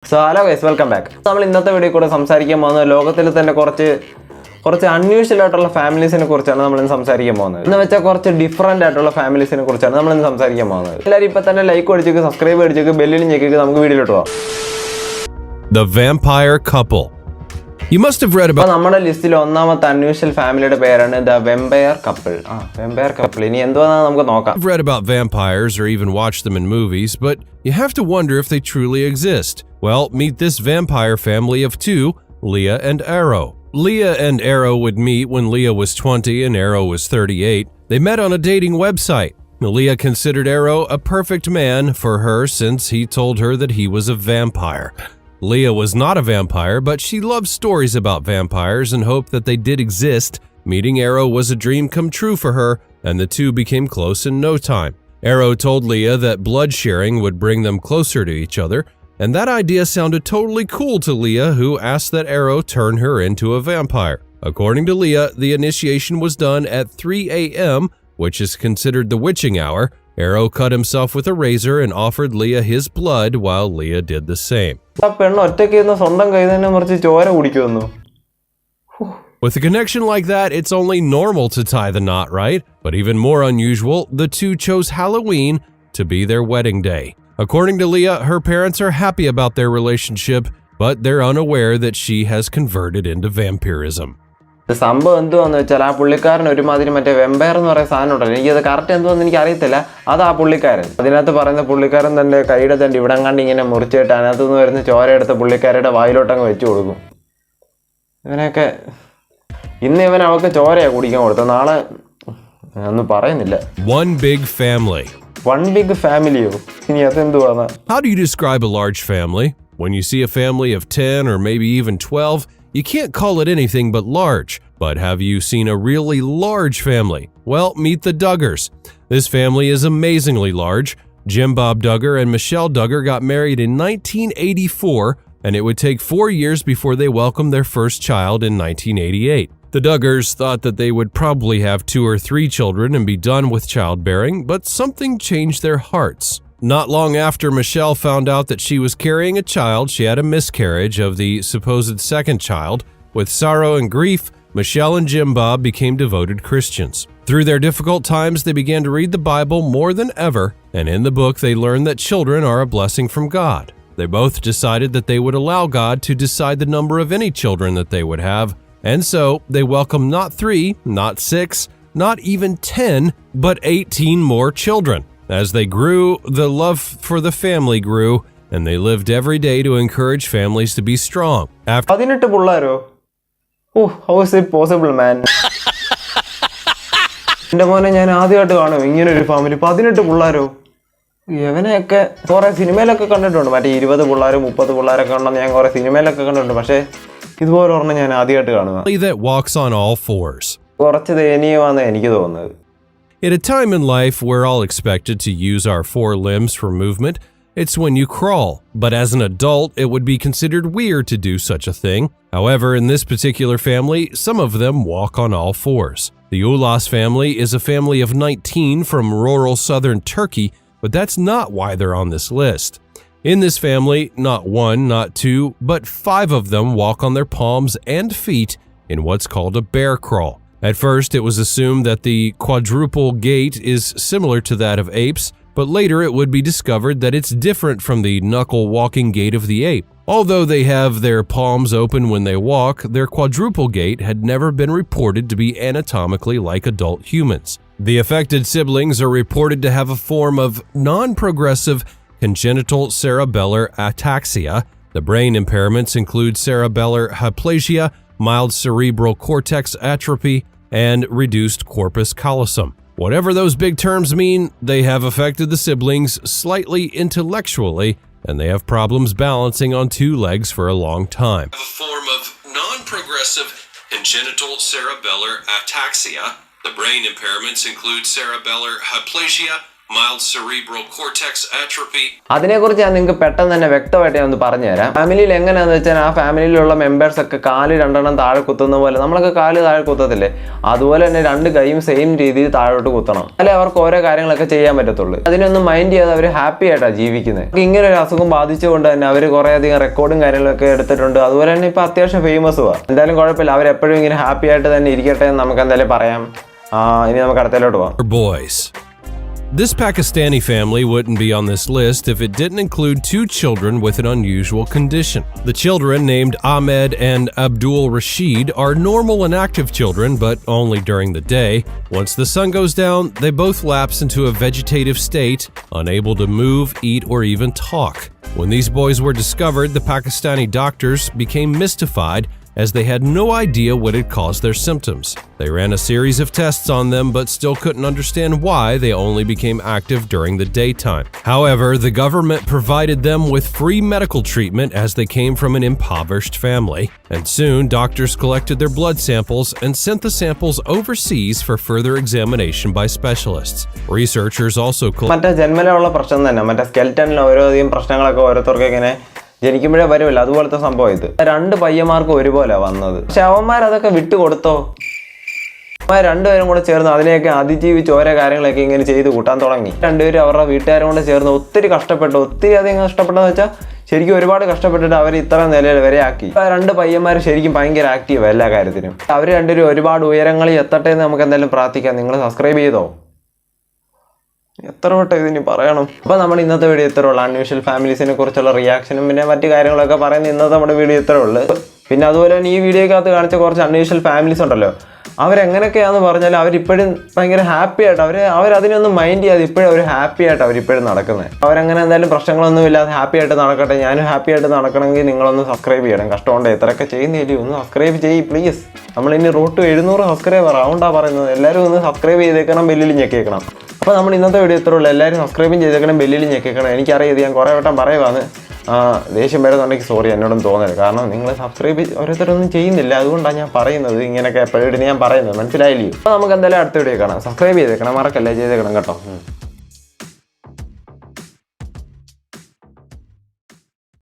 So hello guys, welcome back. നമ്മൾ ഇന്നത്തെ video കൂടെ സംസാരിക്കാൻ പോകുന്നത് ലോകത്തിൽ തന്നെ കുറച്ച് അൺയൂഷ്വൽ ആയിട്ടുള്ള ഫാമിലീസിനെ കുറിച്ചാണ് നമ്മൾ ഇന്ന് സംസാരിക്കാൻ പോകുന്നത്. എന്ന് വെച്ചാൽ കുറച്ച് ഡിഫറൻ്റ് ആയിട്ടുള്ള ഫാമിലീസിനെ കുറിച്ചാണ് നമ്മൾ ഇന്ന് സംസാരിക്കാൻ പോകുന്നത്. എല്ലാവരും ഇപ്പോൾ തന്നെ ലൈക്ക് അടിച്ചേക്ക്, സബ്സ്ക്രൈബ് അടിച്ചേക്ക്, ബെല്ലിലും ഞെക്കിക്ക് നമുക്ക് വീഡിയോയിലോട്ട് പോകാം. The Vampire Couple. You must have read about നമ്മുടെ ലിസ്റ്റിൽ ഒന്നാമത്തെ അൺയൂഷ്വൽ ഫാമിലിയുടെ പേരാണ് ദ വെമ്പയർ കപ്പിൾ. വെമ്പയർ കപ്പിൾ ഇനി എന്തുവാണെന്ന് നമുക്ക് നോക്കാം. I've read about vampires or even watched them in movies, but you have to wonder if they truly exist. Well, meet this vampire family of two, Leah and Arrow. Leah and Arrow would meet when Leah was 20 and Arrow was 38. They met on a dating website. Leah considered Arrow a perfect man for her since he told her that he was a vampire. Leah was not a vampire, but she loved stories about vampires and hoped that they did exist. Meeting Arrow was a dream come true for her, and the two became close in no time. Arrow told Leah that blood sharing would bring them closer to each other, and that idea sounded totally cool to Leah, who asked that Arrow turn her into a vampire. According to Leah, the initiation was done at 3 a.m., which is considered the witching hour. Arrow cut himself with a razor and offered Leah his blood while Leah did the same. With a connection like that, it's only normal to tie the knot, right? But even more unusual, the two chose Halloween to be their wedding day. According to Leah, her parents are happy about their relationship, but they're unaware that she has converted into vampirism. സംഭവം എന്തുവാന്ന് വെച്ചാൽ ആ പുള്ളിക്കാരൻ ഒരുമാതിരി മറ്റേ വെമ്പയർ എന്ന് പറയുന്ന സാധനം ഉണ്ടല്ലോ, എനിക്കത് കറക്റ്റ് എന്തുവെന്ന് എനിക്ക് അറിയത്തില്ല. അത് ആ പുള്ളിക്കാരൻ അതിനകത്ത് പറയുന്ന പുള്ളിക്കാരൻ തൻ്റെ കൈയുടെ തണ്ട് ഇവിടം കണ്ട് ഇങ്ങനെ മുറിച്ചിട്ട് അതിനകത്ത് നിന്ന് വരുന്ന ചോര എടുത്ത് പുള്ളിക്കാരുടെ വായിലോട്ടങ്ങ് വെച്ച് കൊടുക്കും. ഇവനൊക്കെ ഇന്ന് ഇവൻ അവൾക്ക് ചോരയാണ് കുടിക്കാൻ കൊടുത്തത്, നാളെ ഒന്നും പറയുന്നില്ല. One big family. One big familyയോ? ഇനി അതെന്തുവാണ്? How do you describe a large family? When you see a family of 10 or maybe even 12, you can't call it anything but large. But have you seen a really large family? Well, meet the Duggars. This family is amazingly large. Jim Bob Duggar and Michelle Duggar got married in 1984, and it would take 4 years before they welcomed their first child in 1988. The Duggars thought that they would probably have 2 or 3 children and be done with childbearing, but something changed their hearts. Not long after Michelle found out that she was carrying a child, she had a miscarriage of the supposed second child. With sorrow and grief, Michelle and Jim Bob became devoted Christians. Through their difficult times, they began to read the Bible more than ever, and in the book they learned that children are a blessing from God. They both decided that they would allow God to decide the number of any children that they would have, and so they welcomed not 3, not 6, not even 10, but 18 more children. As they grew, the love for the family grew, and they lived every day to encourage families to be strong. After 18 പിള്ളേരോ? How is it possible, man? എൻ്റെ മോനെ ഞാൻ ആദ്യമായിട്ട് കാണും ഇങ്ങനെ ഒരു family. 18 പിള്ളേരോ? ഇവനെയൊക്കെ കുറേ സിനിമയിലൊക്കെ കണ്ടിട്ടുണ്ട്, മറ്റേ 20 പിള്ളേരും 30 പിള്ളേരൊക്കെ ഉണ്ടെന്ന് ഞാൻ കുറേ സിനിമയിലൊക്കെ കണ്ടിട്ടുണ്ട്. പക്ഷേ ഇതുപോലെ ഒരെണ്ണം ഞാൻ ആദ്യമായിട്ട് കാണുക. that walks on all fours. കുറച്ച് ദയനീയമാണെന്ന് എനിക്ക് തോന്നുന്നത്. At a time in life, we're all expected to use our 4 limbs for movement. It's when you crawl, but as an adult, it would be considered weird to do such a thing. However, in this particular family, some of them walk on all fours. The Ulas family is a family of 19 from rural southern Turkey, but that's not why they're on this list. In this family, not 1, not 2, but 5 of them walk on their palms and feet in what's called a bear crawl. At first, it was assumed that the quadruple gait is similar to that of apes, but later it would be discovered that it's different from the knuckle walking gait of the ape. Although they have their palms open when they walk, their quadruple gait had never been reported to be anatomically like adult humans. The affected siblings are reported to have a form of non-progressive congenital cerebellar ataxia. The brain impairments include cerebellar hyplasia, mild cerebral cortex atrophy, and reduced corpus callosum. Whatever those big terms mean, they have affected the siblings slightly intellectually, and they have problems balancing on 2 legs for a long time. A form of non-progressive congenital cerebellar ataxia. The brain impairments include cerebellar hyplasia, mild cerebral cortex atrophy. അതിനെക്കുറിച്ച് ഞാൻ നിങ്ങൾക്ക് പെട്ടെന്ന് തന്നെ വ്യക്തമായിട്ട് ഞാൻ ഒന്ന് പറഞ്ഞുതരാം. ഫാമിലിയിൽ എങ്ങനെയാണെന്ന് വെച്ചാൽ ആ ഫാമിലിയിലുള്ള മെമ്പേഴ്സ് ഒക്കെ കാല് രണ്ടെണ്ണം താഴെ കുത്തുന്ന പോലെ നമ്മളൊക്കെ കാല് താഴെ കുത്തത്തില്ലേ, അതുപോലെ തന്നെ രണ്ട് കൈയും സെയിം രീതിയിൽ താഴോട്ട് കുത്തണം, അല്ലെ അവർക്ക് ഓരോ കാര്യങ്ങളൊക്കെ ചെയ്യാൻ പറ്റത്തുള്ളൂ. അതിനൊന്നും മൈൻഡ് ചെയ്യാതെ അവർ ഹാപ്പി ആയിട്ടാണ് ജീവിക്കുന്നത്. ഇങ്ങനെ ഒരു അസുഖം ബാധിച്ചുകൊണ്ട് തന്നെ അവർ കുറേ അധികം റെക്കോർഡും കാര്യങ്ങളൊക്കെ എടുത്തിട്ടുണ്ട്. അതുപോലെ തന്നെ ഇപ്പൊ അത്യാവശ്യം ഫേമസുമാണ്. എന്തായാലും കുഴപ്പമില്ല, അവരെപ്പോഴും ഇങ്ങനെ ഹാപ്പി ആയിട്ട് തന്നെ ഇരിക്കട്ടെ എന്ന് നമുക്ക് എന്തായാലും പറയാം. ഇനി നമുക്ക് അടുത്തലോട്ട് പോവാം. Boys. This Pakistani family wouldn't be on this list if it didn't include two children with an unusual condition. The children, named Ahmed and Abdul Rashid, are normal and active children, but only during the day. Once the sun goes down, they both lapse into a vegetative state, unable to move, eat, or even talk. When these boys were discovered, the Pakistani doctors became mystified as they had no idea what had caused their symptoms. They ran a series of tests on them but still couldn't understand why they only became active during the daytime. However, the government provided them with free medical treatment as they came from an impoverished family. And soon, doctors collected their blood samples and sent the samples overseas for further examination by specialists. Researchers also മറ്റേ ജന്മനുള്ള പ്രശ്നം തന്നെ, മറ്റേ സ്കെൽറ്റനിൽ ഓരോധികം പ്രശ്നങ്ങളൊക്കെ ഓരോരുത്തർക്ക് ഇങ്ങനെ ജനിക്കുമ്പോഴേ വരുമല്ലോ, അതുപോലത്തെ സംഭവം ഇത്. രണ്ട് പയ്യന്മാർക്കും ഒരുപോലെ വന്നത്. പക്ഷെ അവന്മാരതൊക്കെ വിട്ടുകൊടുത്തോ? അവന്മാർ രണ്ടുപേരും കൂടെ ചേർന്ന് അതിനെയൊക്കെ അതിജീവിച്ച് ഓരോ കാര്യങ്ങളൊക്കെ ഇങ്ങനെ ചെയ്ത് കൂട്ടാൻ തുടങ്ങി. രണ്ടുപേരും അവരുടെ വീട്ടുകാരും കൂടെ ചേർന്ന് ഒത്തിരി കഷ്ടപ്പെട്ടു. ഒത്തിരി അധികം കഷ്ടപ്പെട്ടെന്ന് വെച്ചാൽ ശരിക്കും ഒരുപാട് കഷ്ടപ്പെട്ടിട്ട് അവർ ഇത്ര നിലയിൽ വരെ ആക്കി. രണ്ട് പയ്യന്മാർ ശരിക്കും ഭയങ്കര ആക്റ്റീവ് എല്ലാ കാര്യത്തിനും. അവർ രണ്ടുപേരും ഒരുപാട് ഉയരങ്ങളിൽ എത്തട്ടെ എന്ന് നമുക്ക് എന്തായാലും പ്രാർത്ഥിക്കാം. നിങ്ങൾ സബ്സ്ക്രൈബ് ചെയ്തോ? എത്ര വട്ടം ഇതിന് പറയണം. അപ്പോൾ നമ്മുടെ ഇന്നത്തെ വീഡിയോ ഇത്രേ ഉള്ളൂ. അൺയൂഷ്വൽ ഫാമിലീസിനെ കുറിച്ചുള്ള റിയാക്ഷനും പിന്നെ മറ്റു കാര്യങ്ങളൊക്കെ പറയുന്ന ഇന്നത്തെ നമ്മുടെ വീഡിയോ ഇത്രേ ഉള്ളൂ. പിന്നെ അതുപോലെ തന്നെ ഈ വീഡിയോക്കകത്ത് കാണിച്ച കുറച്ച് അൺയൂഷ്വൽ ഫാമിലീസ് ഉണ്ടല്ലോ, അവരെങ്ങനെയൊക്കെയാണെന്ന് പറഞ്ഞാൽ അവരിപ്പോഴും ഭയങ്കര ഹാപ്പി ആയിട്ട് അവരതിനൊന്നും മൈൻഡ് ചെയ്യാതെ ഇപ്പോഴും അവർ ഹാപ്പി ആയിട്ട് അവരിപ്പോഴും നടക്കുന്നത്. അവരങ്ങനെ എന്തായാലും പ്രശ്നങ്ങളൊന്നും ഇല്ലാതെ ഹാപ്പി ആയിട്ട് നടക്കട്ടെ. ഞാനും ഹാപ്പി ആയിട്ട് നടക്കണമെങ്കിൽ നിങ്ങളൊന്ന് സബ്സ്ക്രൈബ് ചെയ്യണം. കഷ്ടമുണ്ട്, ഇത്രയൊക്കെ ചെയ്യുന്നില്ലേ, ഒന്ന് സബ്സ്ക്രൈബ് ചെയ്യ് പ്ലീസ്. നമ്മളിനി റോഡ് ടു 700 സബ്സ്ക്രൈബർ ആവുണ്ടാ പറയുന്നത്. എല്ലാവരും ഒന്ന് സബ്സ്ക്രൈബ് ചെയ്തേക്കണം, ബെല്ലിൽ ഞെക്കിയേക്കണം. അപ്പോൾ നമ്മൾ ഇന്നത്തെ വീഡിയോ ഇത്രേ ഉള്ളൂ. എല്ലാവരും സബ്സ്ക്രൈബും ചെയ്തേക്കണം, ബെല്ലിൽ ഞെക്കിക്കണം. എനിക്കറിയാം ഇത് ഞാൻ കുറേ വട്ടം പറയുവാണ്. ദേഷ്യം വരുന്നുണ്ടെങ്കിൽ സോറി, എന്നോടൊന്നും തോന്നരുത്. കാരണം നിങ്ങൾ സബ്സ്ക്രൈബ് ഓരോരുത്തരൊന്നും ചെയ്യുന്നില്ല, അതുകൊണ്ടാണ് ഞാൻ പറയുന്നത്. ഇങ്ങനെയൊക്കെ എപ്പോഴും ഞാൻ പറയുന്നത് മനസ്സിലായില്ലയോ? അപ്പോൾ നമുക്ക് എന്തായാലും അടുത്ത വീഡിയോ കാണാം. സബ്സ്ക്രൈബ് ചെയ്തേക്കണം, മറക്കല്ലേ, ചെയ്തേക്കണം കേട്ടോ.